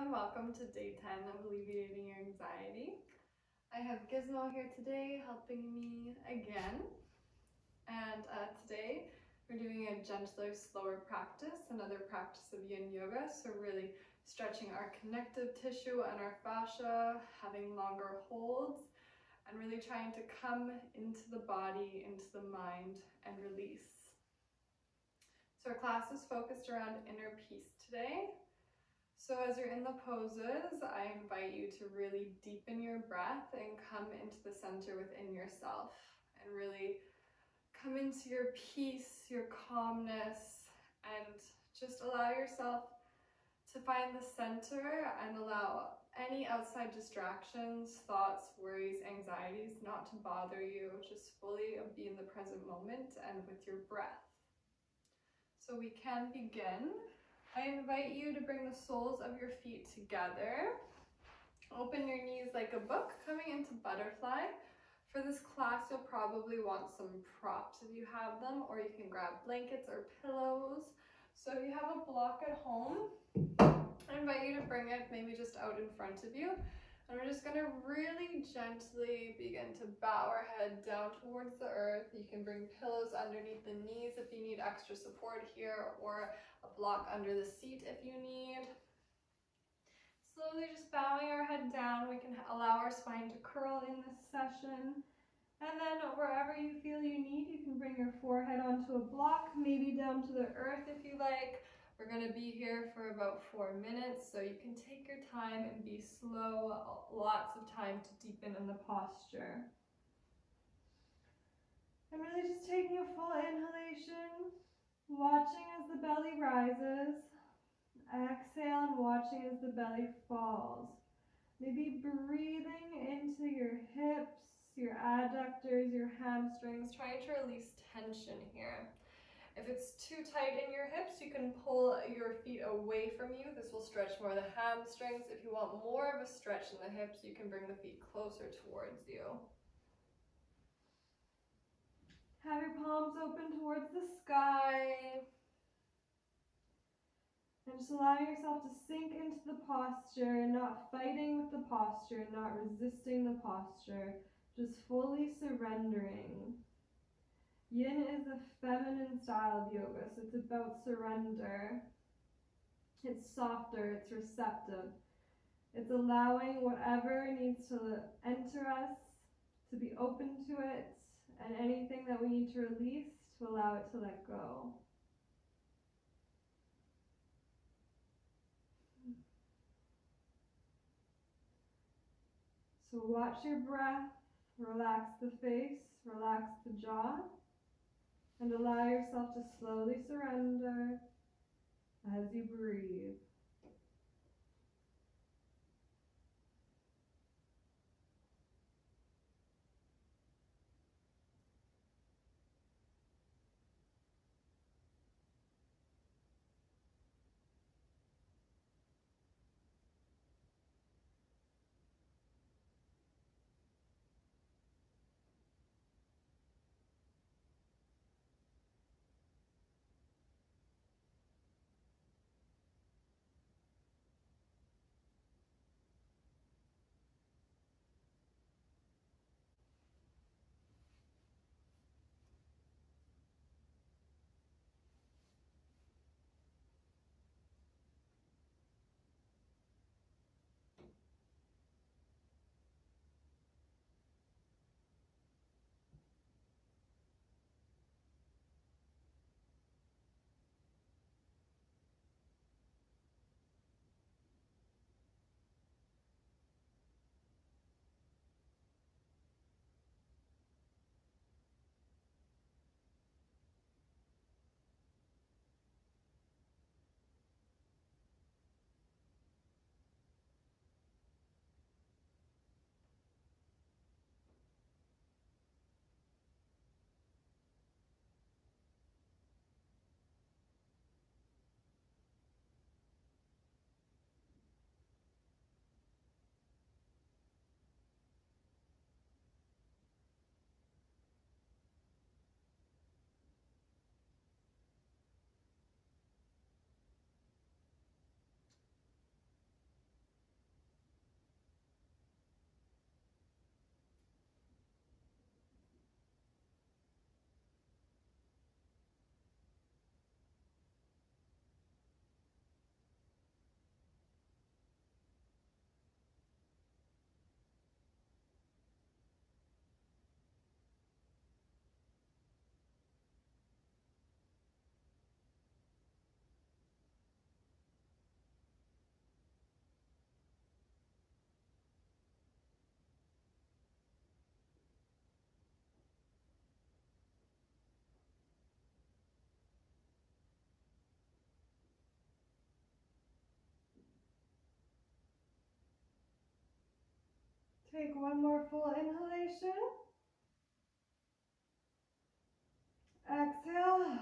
everyone, welcome to day 10 of Alleviating Your Anxiety. I have Gizmo here today helping me again, and today we're doing a gentler, slower practice, another practice of yin yoga, so really stretching our connective tissue and our fascia, having longer holds, and really trying to come into the body, into the mind, and release. So our class is focused around inner peace today. So as you're in the poses, I invite you to really deepen your breath and come into the center within yourself and really come into your peace, your calmness, and just allow yourself to find the center and allow any outside distractions, thoughts, worries, anxieties not to bother you. Just fully be in the present moment and with your breath. So we can begin. I invite you to bring the soles of your feet together. Open your knees like a book, coming into butterfly. For this class, you'll probably want some props if you have them, or you can grab blankets or pillows. So if you have a block at home, I invite you to bring it maybe just out in front of you. And we're just gonna really gently begin to bow our head down towards the earth. You can bring pillows underneath the knees if you need extra support here, or a block under the seat if you need. Slowly just bowing our head down, we can allow our spine to curl in this session. And then wherever you feel you need, you can bring your forehead onto a block, maybe down to the earth if you like. We're going to be here for about 4 minutes, so you can take your time and be slow, lots of time to deepen in the posture. And really just taking a full inhalation, watching as the belly rises. Exhale and watching as the belly falls. Maybe breathing into your hips, your adductors, your hamstrings, trying to release tension here. If it's too tight in your hips, you can pull your feet away from you. This will stretch more the hamstrings. If you want more of a stretch in the hips, you can bring the feet closer towards you. Have your palms open towards the sky. And just allowing yourself to sink into the posture, not fighting with the posture, not resisting the posture, just fully surrendering. Yin is a feminine style of yoga, so it's about surrender. It's softer, it's receptive. It's allowing whatever needs to enter us to be open to it, and anything that we need to release to allow it to let go. So watch your breath, relax the face, relax the jaw, and allow yourself to slowly surrender as you breathe. Take one more full inhalation. Exhale.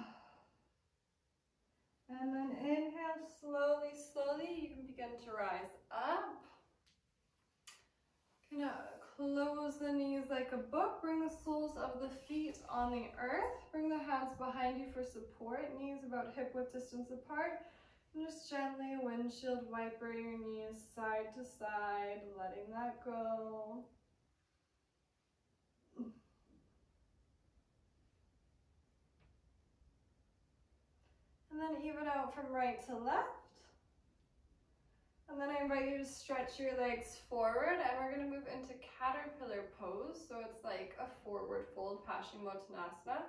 And then inhale slowly, slowly. You can begin to rise up. Kind of close the knees like a book. Bring the soles of the feet on the earth. Bring the hands behind you for support. Knees about hip width distance apart. And just gently windshield wiper your knees side to side, letting that go. And then even out from right to left. And then I invite you to stretch your legs forward, and we're going to move into caterpillar pose. So it's like a forward fold, Paschimottanasana.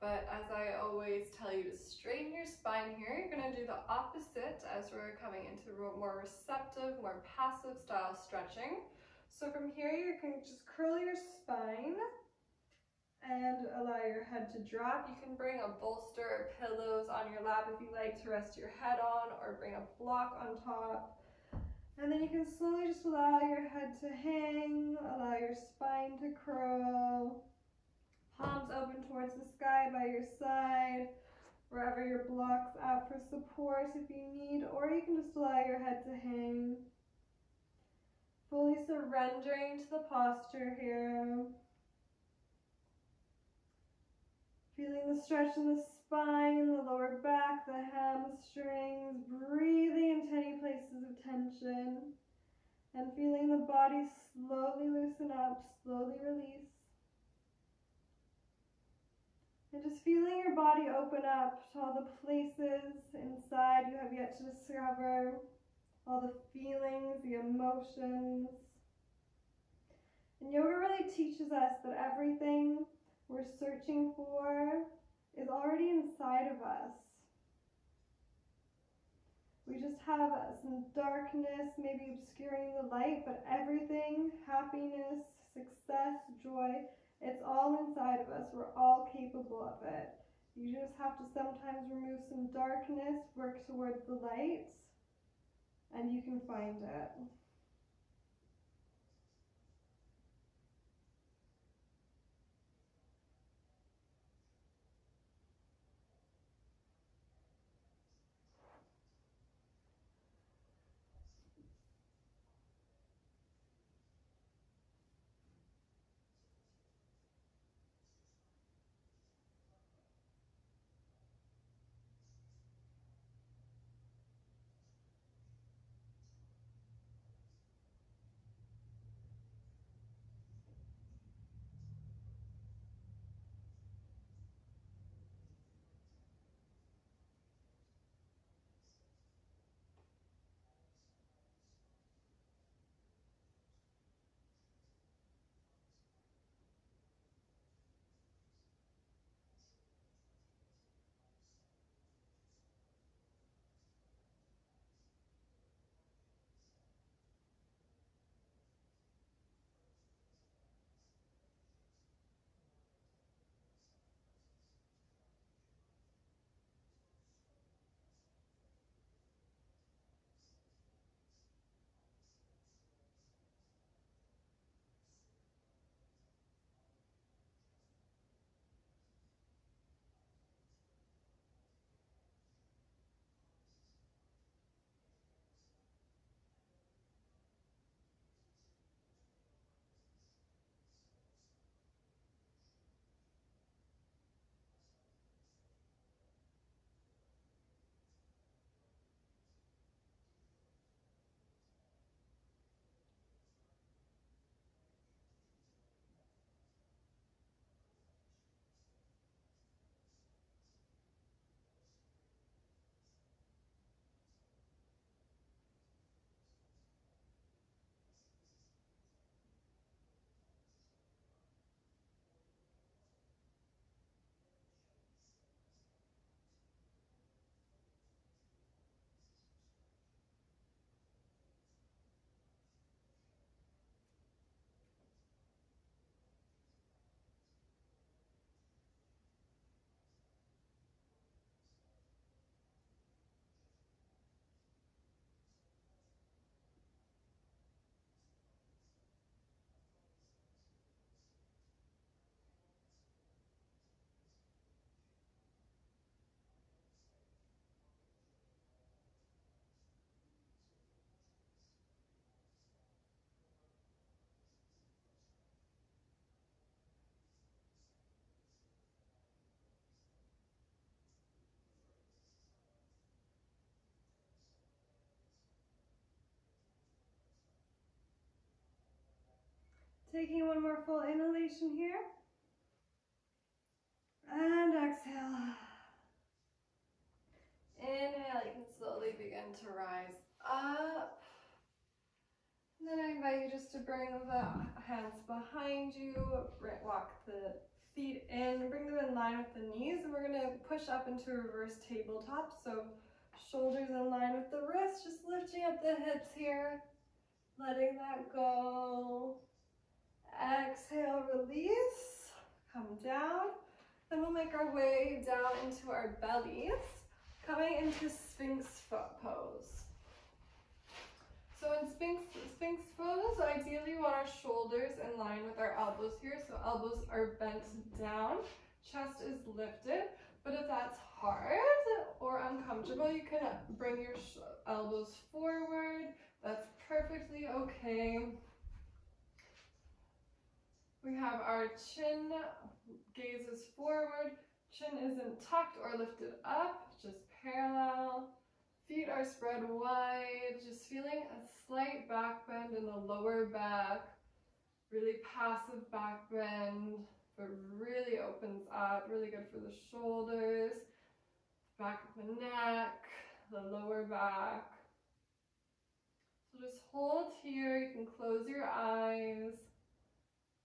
But as I always tell you to straighten your spine here, you're going to do the opposite as we're coming into more receptive, more passive style stretching. So from here, you can just curl your spine and allow your head to drop. You can bring a bolster or pillows on your lap if you like to rest your head on, or bring a block on top. And then you can slowly just allow your head to hang, allow your spine to curl. Palms open towards the sky by your side, wherever your block's at for support if you need, or you can just allow your head to hang. Fully surrendering to the posture here. Feeling the stretch in the spine, the lower back, the hamstrings, breathing into any places of tension, and feeling the body slowly loosen up, slowly release. And just feeling your body open up to all the places inside you have yet to discover, all the feelings, the emotions. And yoga really teaches us that everything we're searching for is already inside of us. We just have some darkness, maybe obscuring the light, but everything, happiness, success, joy, it's all inside of us. We're all capable of it. You just have to sometimes remove some darkness, work towards the light, and you can find it. Taking one more full inhalation here. And exhale. Inhale, you can slowly begin to rise up. And then I invite you just to bring the hands behind you, walk the feet in, bring them in line with the knees, and we're going to push up into a reverse tabletop. So shoulders in line with the wrists, just lifting up the hips here, letting that go. Exhale, release, come down. Then we'll make our way down into our bellies, coming into Sphinx pose. So in Sphinx pose, ideally we want our shoulders in line with our elbows here. So elbows are bent down, chest is lifted. But if that's hard or uncomfortable, you can bring your elbows forward. That's perfectly okay. We have our chin gazes forward. Chin isn't tucked or lifted up, just parallel. Feet are spread wide, just feeling a slight back bend in the lower back. Really passive back bend, but really opens up, really good for the shoulders, back of the neck, the lower back. So just hold here, you can close your eyes,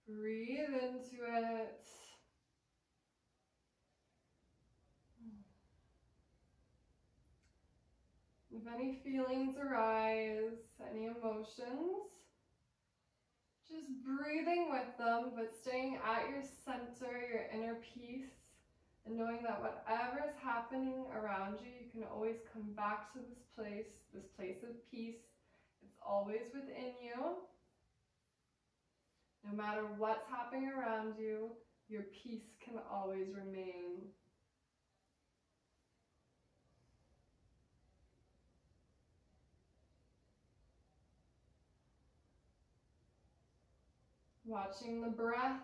breathe into it. If any feelings arise, any emotions, just breathing with them, but staying at your center, your inner peace, and knowing that whatever is happening around you, you can always come back to this place of peace. It's always within you. No matter what's happening around you, your peace can always remain. Watching the breath,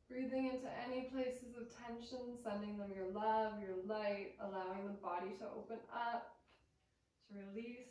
breathing into any places of tension, sending them your love, your light, allowing the body to open up, to release.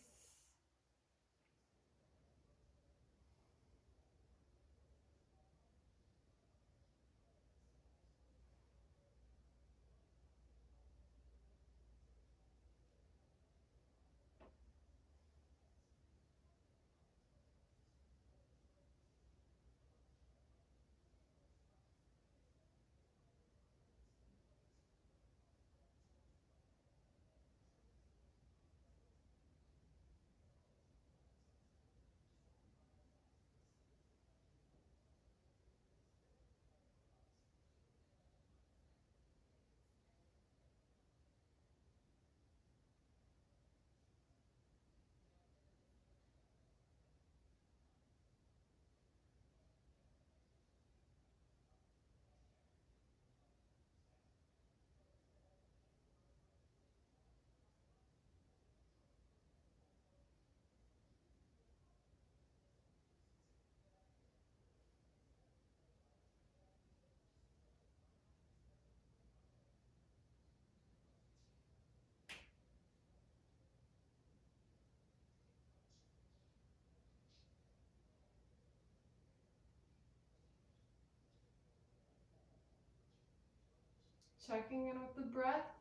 Checking in with the breath.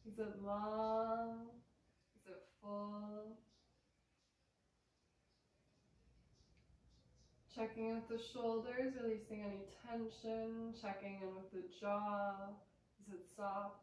Is it long? Is it full? Checking in with the shoulders, releasing any tension. Checking in with the jaw. Is it soft?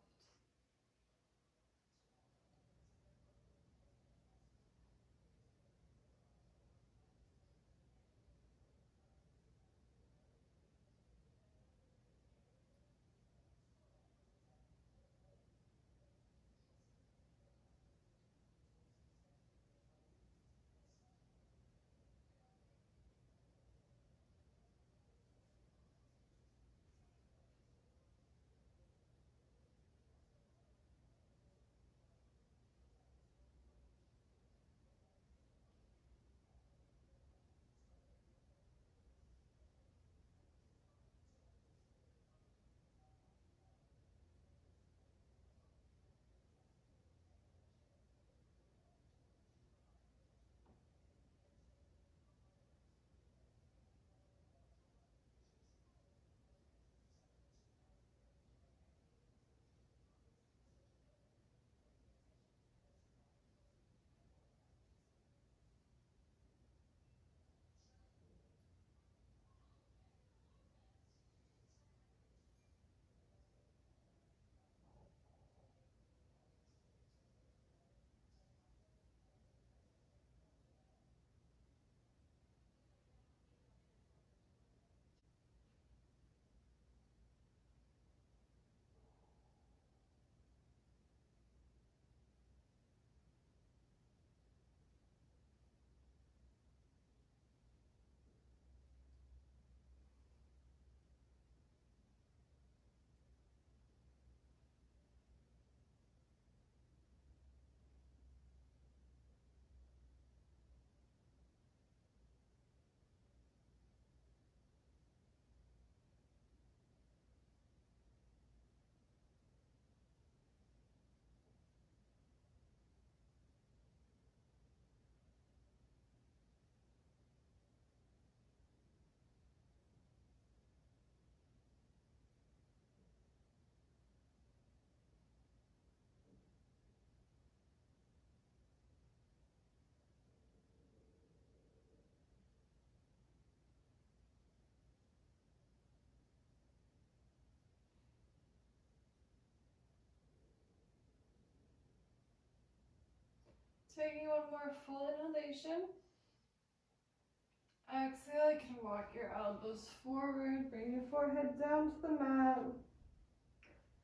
Taking one more full inhalation. Exhale, you can walk your elbows forward, bring your forehead down to the mat.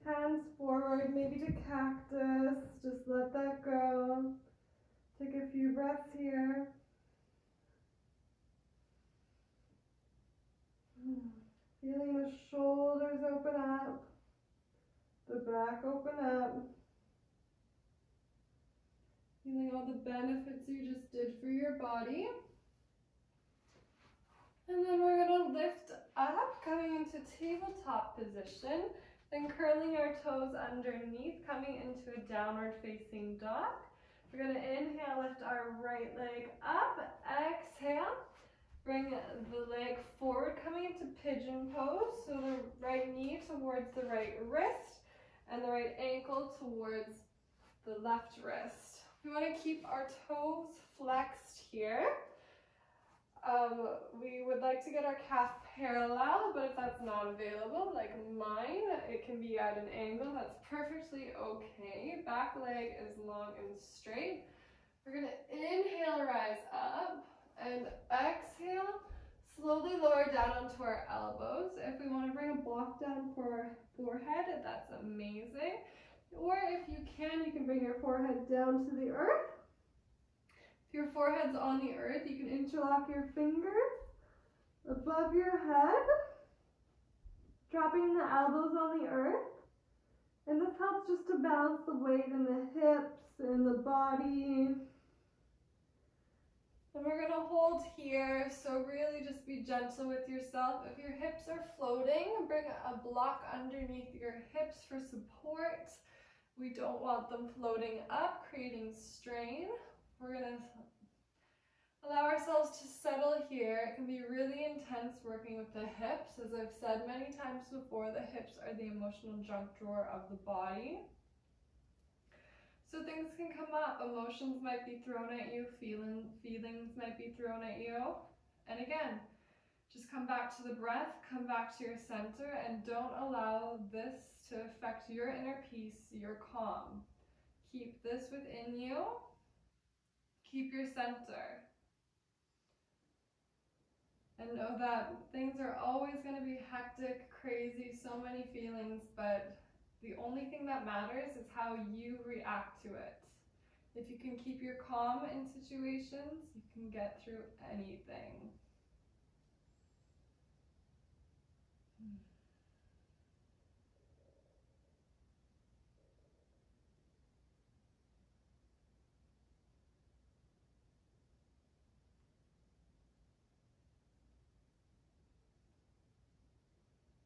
Hands forward, maybe to cactus. Just let that go. Take a few breaths here. Feeling the shoulders open up, the back open up. Feeling all the benefits you just did for your body. And then we're going to lift up, coming into tabletop position, then curling our toes underneath, coming into a downward facing dog. We're going to inhale, lift our right leg up, exhale, bring the leg forward, coming into pigeon pose, so the right knee towards the right wrist, and the right ankle towards the left wrist. We want to keep our toes flexed here. We would like to get our calf parallel, but if that's not available, like mine, it can be at an angle. That's perfectly okay. Back leg is long and straight. We're going to inhale, rise up, and exhale, slowly lower down onto our elbows. If we want to bring a block down for our forehead, that's amazing. Or if you can bring your forehead down to the earth. If your forehead's on the earth, you can interlock your fingers above your head, dropping the elbows on the earth. And this helps just to balance the weight in the hips and the body. And we're going to hold here, so really just be gentle with yourself. If your hips are floating, bring a block underneath your hips for support. We don't want them floating up, creating strain. We're going to allow ourselves to settle here. It can be really intense working with the hips. As I've said many times before, the hips are the emotional junk drawer of the body. So things can come up, emotions might be thrown at you, feelings might be thrown at you. And again, just come back to the breath, come back to your center, and don't allow this to affect your inner peace, your calm. Keep this within you. Keep your center. And know that things are always going to be hectic, crazy, so many feelings, but the only thing that matters is how you react to it. If you can keep your calm in situations, you can get through anything.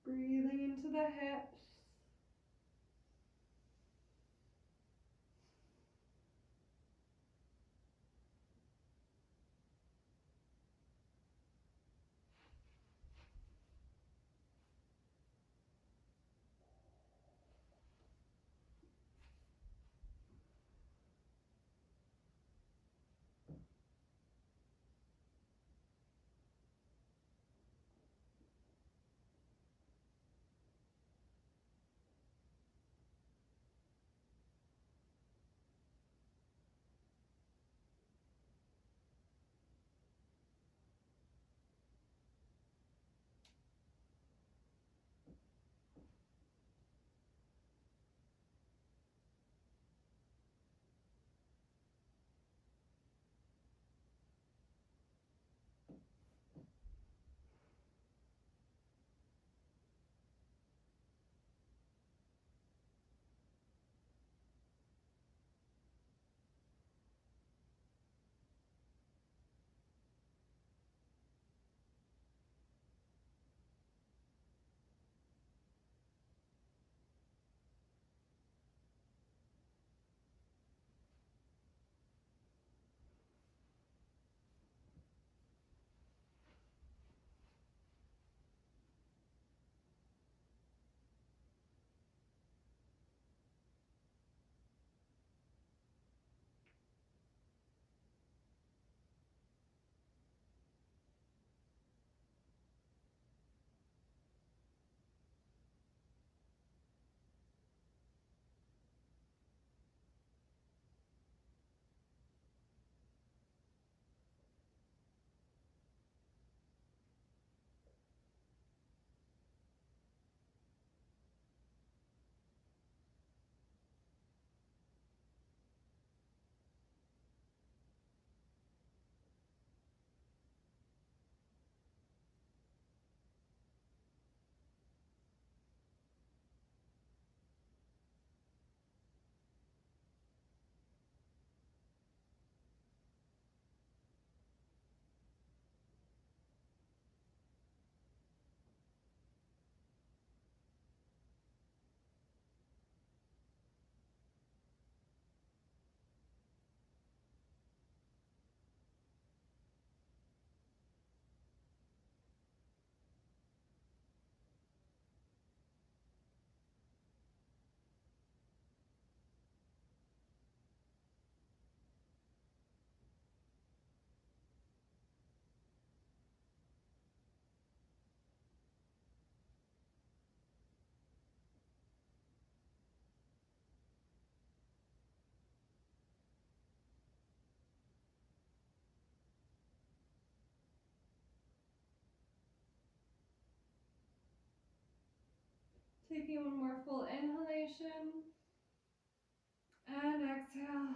Breathing into the hips. Taking one more full inhalation. And exhale.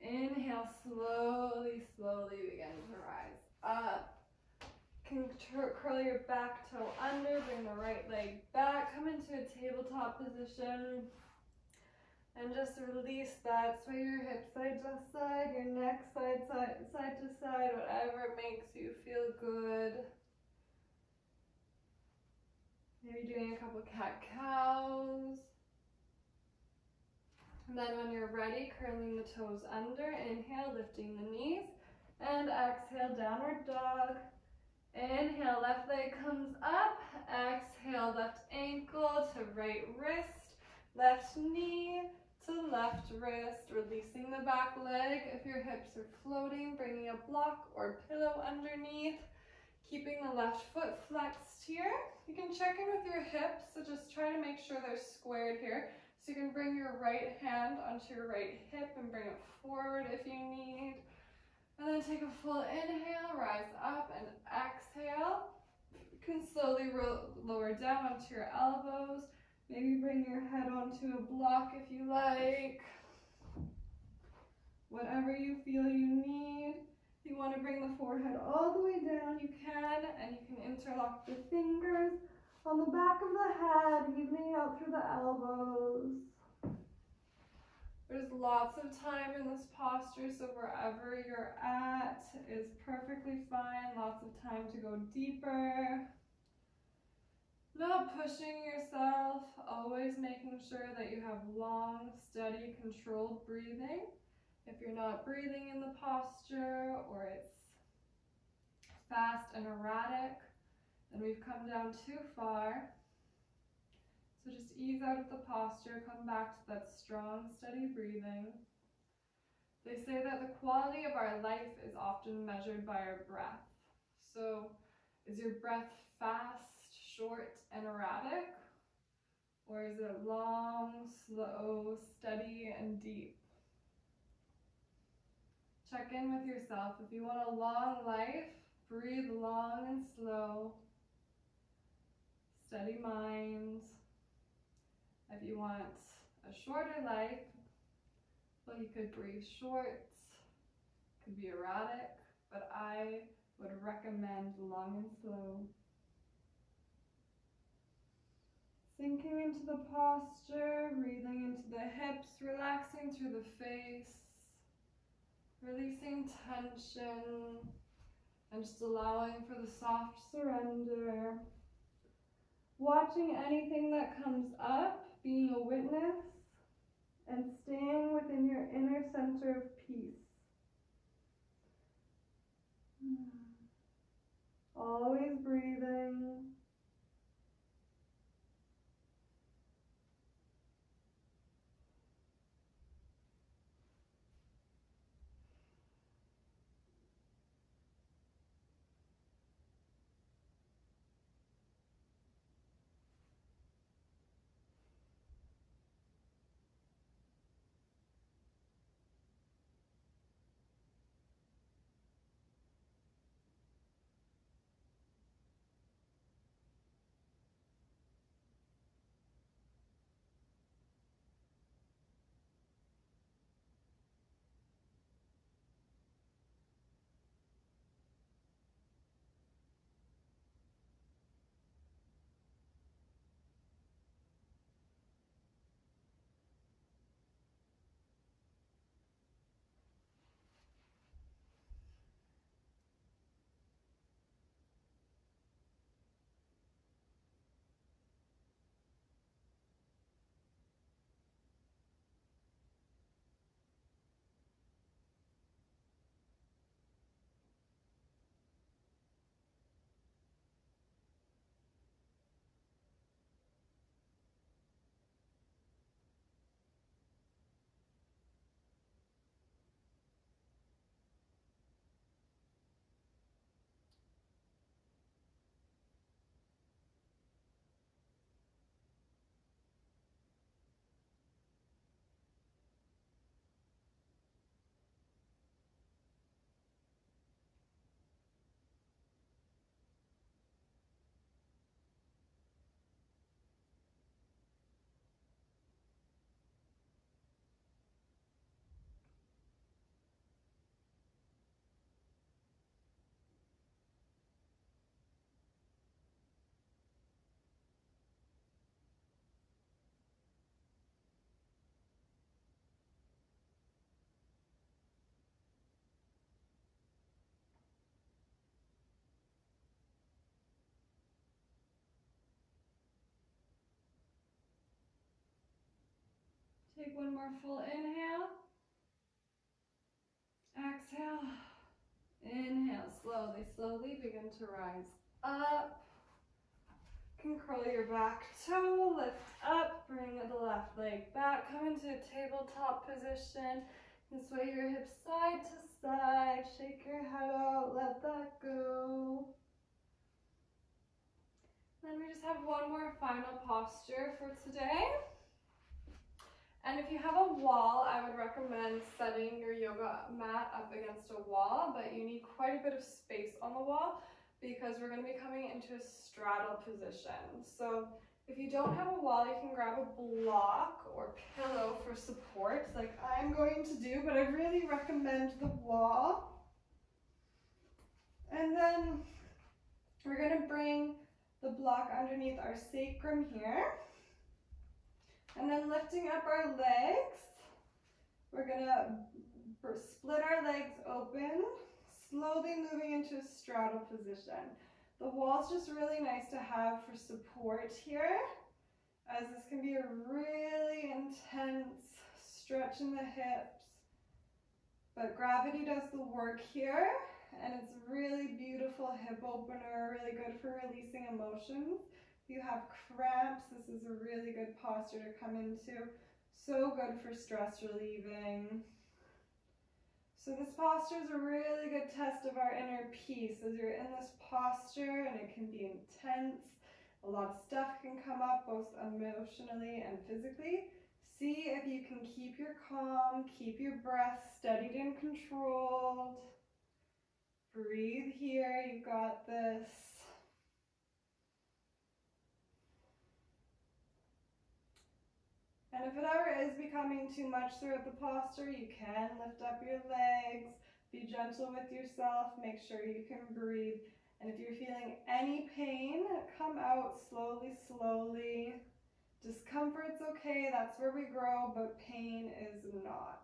Inhale, slowly, slowly begin to rise up. You can curl your back toe under, bring the right leg back, come into a tabletop position, and just release that. Sway your hips side to side, your neck side to side, whatever makes you feel good. Maybe doing a couple cat-cows. And then when you're ready, curling the toes under, inhale, lifting the knees, and exhale, downward dog. Inhale, left leg comes up, exhale, left ankle to right wrist, left knee to left wrist, releasing the back leg. If your hips are floating, bringing a block or pillow underneath, keeping the left foot flexed here. You can check in with your hips, so just try to make sure they're squared here. So you can bring your right hand onto your right hip and bring it forward if you need. And then take a full inhale, rise up and exhale. You can slowly lower down onto your elbows. Maybe bring your head onto a block if you like. Whatever you feel you need. If you want to bring the forehead all the way down, you can. And you can interlock the fingers on the back of the head, evening out through the elbows. There's lots of time in this posture, so wherever you're at is perfectly fine. Lots of time to go deeper. Not pushing yourself, always making sure that you have long, steady, controlled breathing. If you're not breathing in the posture or it's fast and erratic, then we've come down too far. So just ease out of the posture, come back to that strong, steady breathing. They say that the quality of our life is often measured by our breath. So is your breath fast, short, and erratic? Or is it long, slow, steady, and deep? Check in with yourself. If you want a long life, breathe long and slow. Steady mind. If you want a shorter life, well, you could breathe short, could be erratic, but I would recommend long and slow. Sinking into the posture, breathing into the hips, relaxing through the face, releasing tension, and just allowing for the soft surrender. Watching anything that comes up, being a witness, and staying within your inner center of peace. Always breathing. one more full inhale. Exhale. Inhale, slowly, slowly begin to rise up. You can curl your back toe, lift up, bring the left leg back, come into a tabletop position. And sway your hips side to side, shake your head out, let that go. Then we just have one more final posture for today. And if you have a wall, I would recommend setting your yoga mat up against a wall, but you need quite a bit of space on the wall because we're going to be coming into a straddle position. So if you don't have a wall, you can grab a block or pillow for support, like I'm going to do, but I really recommend the wall. And then we're going to bring the block underneath our sacrum here. And then lifting up our legs, we're going to split our legs open, slowly moving into a straddle position. The wall's just really nice to have for support here, as this can be a really intense stretch in the hips. But gravity does the work here, and it's a really beautiful hip opener, really good for releasing emotions. If you have cramps, this is a really good posture to come into. So good for stress relieving. So this posture is a really good test of our inner peace as you're in this posture, and it can be intense. A lot of stuff can come up both emotionally and physically. See if you can keep your calm, keep your breath steadied and controlled. Breathe here, you got this. And if it ever is becoming too much throughout the posture, you can lift up your legs, be gentle with yourself, make sure you can breathe. And if you're feeling any pain, come out slowly, slowly. Discomfort's okay, that's where we grow, but pain is not.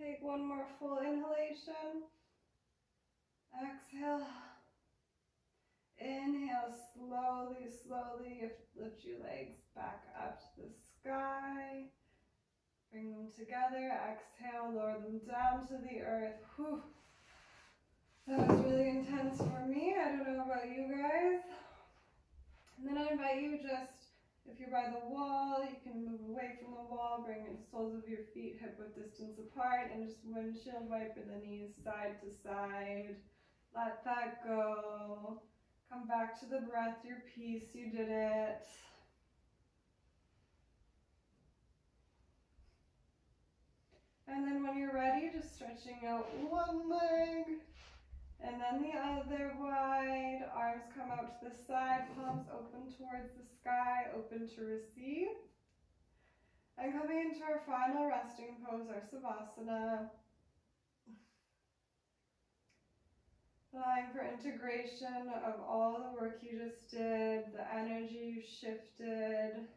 Take one more full inhalation. Exhale. Inhale, slowly, slowly lift your legs back up to the sky. Bring them together. Exhale, lower them down to the earth. Whew. That was really intense for me. I don't know about you guys. And then I invite you just, if you're by the wall, you can move away from the wall, bring the soles of your feet hip-width distance apart, and just windshield wiper the knees side to side. Let that go. Come back to the breath, your peace, you did it. And then when you're ready, just stretching out one leg, and then the other wide. Arms come out to the side, palms open towards the sky, open to receive. And coming into our final resting pose, our Savasana. Allowing for integration of all the work you just did, the energy you shifted,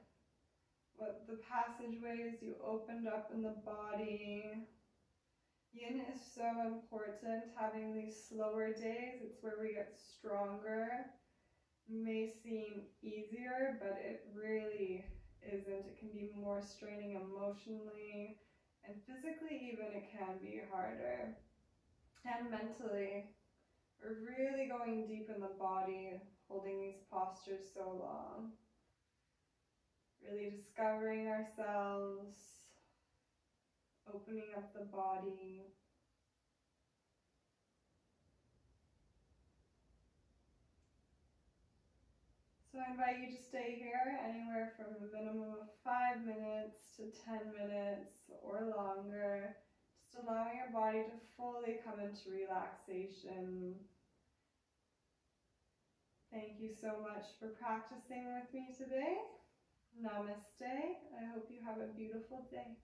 what the passageways you opened up in the body. Yin is so important, having these slower days. It's where we get stronger. It may seem easier, but it really isn't. It can be more straining emotionally, and physically even it can be harder. And mentally, we're really going deep in the body, holding these postures so long. Really discovering ourselves, opening up the body. So I invite you to stay here anywhere from a minimum of 5 minutes to 10 minutes or longer, just allowing your body to fully come into relaxation. Thank you so much for practicing with me today. Namaste. I hope you have a beautiful day.